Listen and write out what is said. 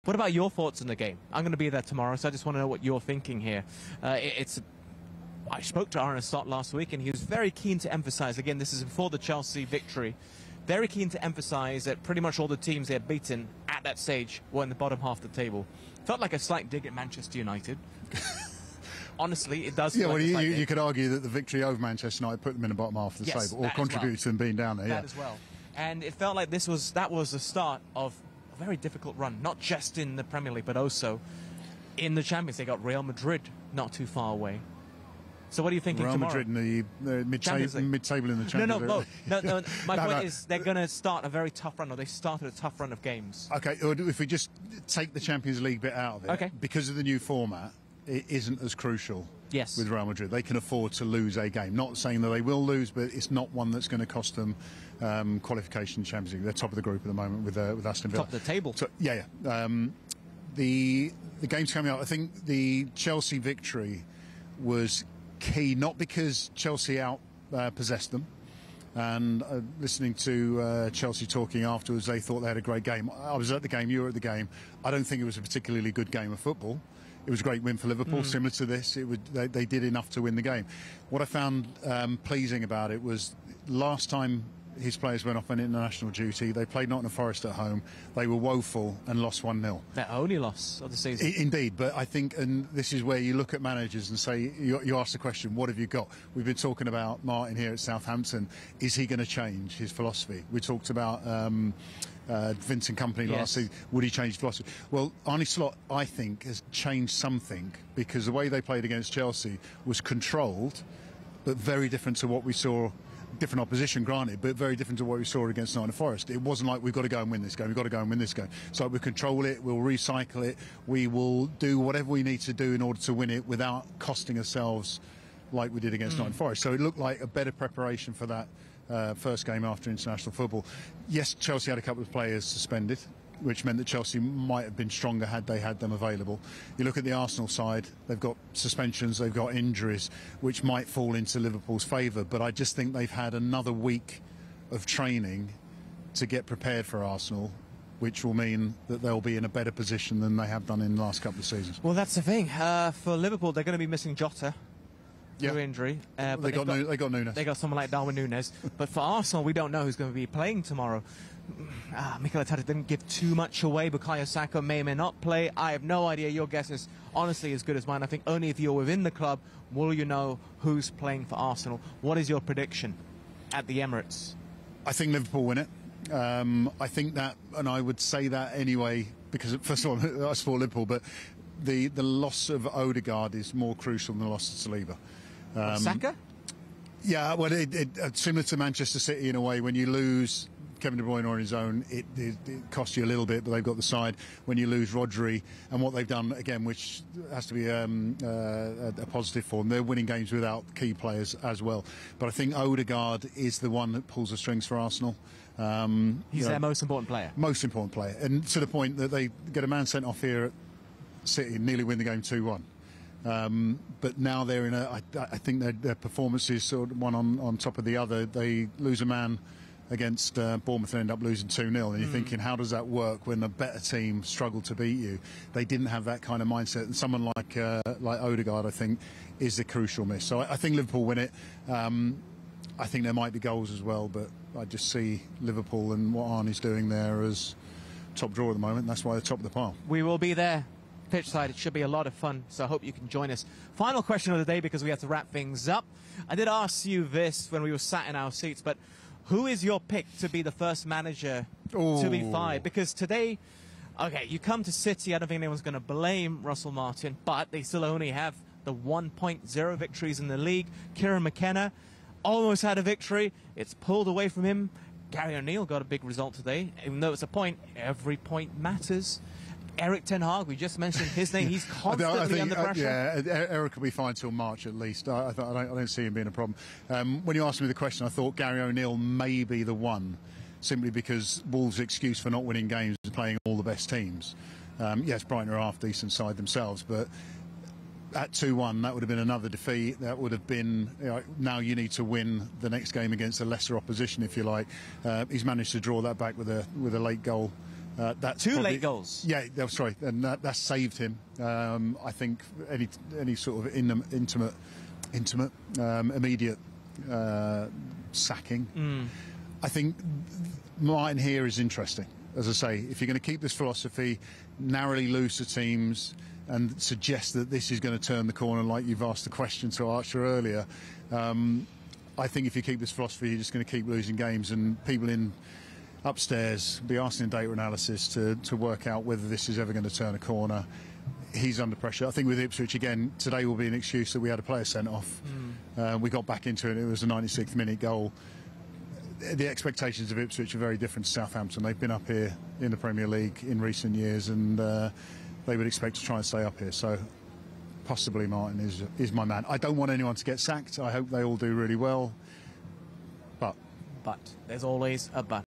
What about your thoughts on the game? I'm going to be there tomorrow, so I just want to know what you're thinking here. I spoke to Arne Slot last week, and he was very keen to emphasise, again, this is before the Chelsea victory, very keen to emphasise that pretty much all the teams they had beaten at that stage were in the bottom half of the table. Felt like a slight dig at Manchester United. Honestly, it does. Yeah, well, you could argue that the victory over Manchester United put them in the bottom half of the table, or contributed to them being down there. That as well. And it felt like that was the start of a very difficult run, not just in the Premier League, but also in the Champions. They got Real Madrid not too far away. So what are you thinking tomorrow? Real Madrid in the mid-table in the Champions League. No. My point is they're going to start a very tough run, or they started a tough run of games. Okay, if we just take the Champions League bit out of it, okay, because of the new format, it isn't as crucial. Yes. With Real Madrid, they can afford to lose a game. Not saying that they will lose, but it's not one that's going to cost them qualification Champions League. They're top of the group at the moment with Aston Villa. Top of the table. Yeah. The games coming up, I think the Chelsea victory was key, not because Chelsea possessed them. And listening to Chelsea talking afterwards, they thought they had a great game. I was at the game, you were at the game. I don't think it was a particularly good game of football. It was a great win for Liverpool, similar to this. They did enough to win the game. What I found pleasing about it was last time his players went off on international duty, they played Nottingham Forest at home. They were woeful and lost 1-0. Their only loss of the season. Indeed, but I think, and this is where you look at managers and say, you ask the question, what have you got? We've been talking about Martin here at Southampton. Is he going to change his philosophy? We talked about Vincent Kompany last season. Would he change philosophy? Well, Arne Slot, I think, has changed something, because the way they played against Chelsea was controlled, but very different to what we saw. Different opposition, granted, but very different to what we saw against Nottingham Forest. It wasn't like we've got to go and win this game, we've got to go and win this game. So we'll control it, we'll recycle it, we will do whatever we need to do in order to win it without costing ourselves like we did against Nottingham Forest. So it looked like a better preparation for that first game after international football. Yes, Chelsea had a couple of players suspended, which meant that Chelsea might have been stronger had they had them available. You look at the Arsenal side, they've got suspensions, they've got injuries, which might fall into Liverpool's favour, but I just think they've had another week of training to get prepared for Arsenal, which will mean that they'll be in a better position than they have done in the last couple of seasons. Well, that's the thing. For Liverpool, they're going to be missing Jota. Through injury. But they got Nunes. They got someone like Darwin Nunes. But for Arsenal, we don't know who's going to be playing tomorrow. Mikel Arteta didn't give too much away. Bukayo Saka may or may not play. I have no idea. Your guess is honestly as good as mine. I think only if you're within the club will you know who's playing for Arsenal. What is your prediction at the Emirates? I think Liverpool win it. I think that, and I would say that anyway, because first of all, I support Liverpool, but the loss of Odegaard is more crucial than the loss of Saliba. Saka? Yeah, well, similar to Manchester City in a way. When you lose Kevin De Bruyne on his own, it costs you a little bit, but they've got the side. When you lose Rodri, and what they've done, again, which has to be a positive for them, they're winning games without key players as well. But I think Odegaard is the one that pulls the strings for Arsenal. He's their most important player. Most important player. And to the point that they get a man sent off here at City and nearly win the game 2-1. But now they're in I think their performances sort of one on top of the other. They lose a man against Bournemouth and end up losing 2-0, and you're thinking, how does that work when a better team struggle to beat you? They didn't have that kind of mindset, and someone like Odegaard, I think, is the crucial miss. So I think Liverpool win it. I think there might be goals as well, but I just see Liverpool and what Arne's doing there as top draw at the moment. That's why they're top of the pile. We will be there. Pitchside, it should be a lot of fun, so I hope you can join us. Final question of the day, because we have to wrap things up. I did ask you this when we were sat in our seats, but who is your pick to be the first manager to be fired? Because today, okay, you come to City, I don't think anyone's going to blame Russell Martin, but they still only have the 1.0 victories in the league. Kieran McKenna almost had a victory. It's pulled away from him. Gary O'Neill got a big result today. Even though it's a point, every point matters. Eric Ten Hag, we just mentioned his name. He's constantly under pressure. Yeah, Eric will be fine till March at least. I don't see him being a problem. When you asked me the question, I thought Gary O'Neill may be the one, simply because Wolves' excuse for not winning games is playing all the best teams. Yes, Brighton are half decent side themselves, but at 2-1, that would have been another defeat. That would have been, now you need to win the next game against a lesser opposition, if you like. He's managed to draw that back with a late goal That's Two probably, late goals. Yeah, that's right, and that saved him. I think any sort of intimate, immediate sacking. I think Martin here is interesting. As I say, if you're going to keep this philosophy, narrowly looser teams, and suggest that this is going to turn the corner, like you've asked the question to Archer earlier, I think if you keep this philosophy, you're just going to keep losing games, and people in upstairs be asking data analysis to work out whether this is ever going to turn a corner. He's under pressure. I think with Ipswich, again, today will be an excuse that we had a player sent off. We got back into it. It was a 96th minute goal. The expectations of Ipswich are very different to Southampton. They've been up here in the Premier League in recent years, and they would expect to try and stay up here. So possibly Martin is my man. I don't want anyone to get sacked. I hope they all do really well. But there's always a but.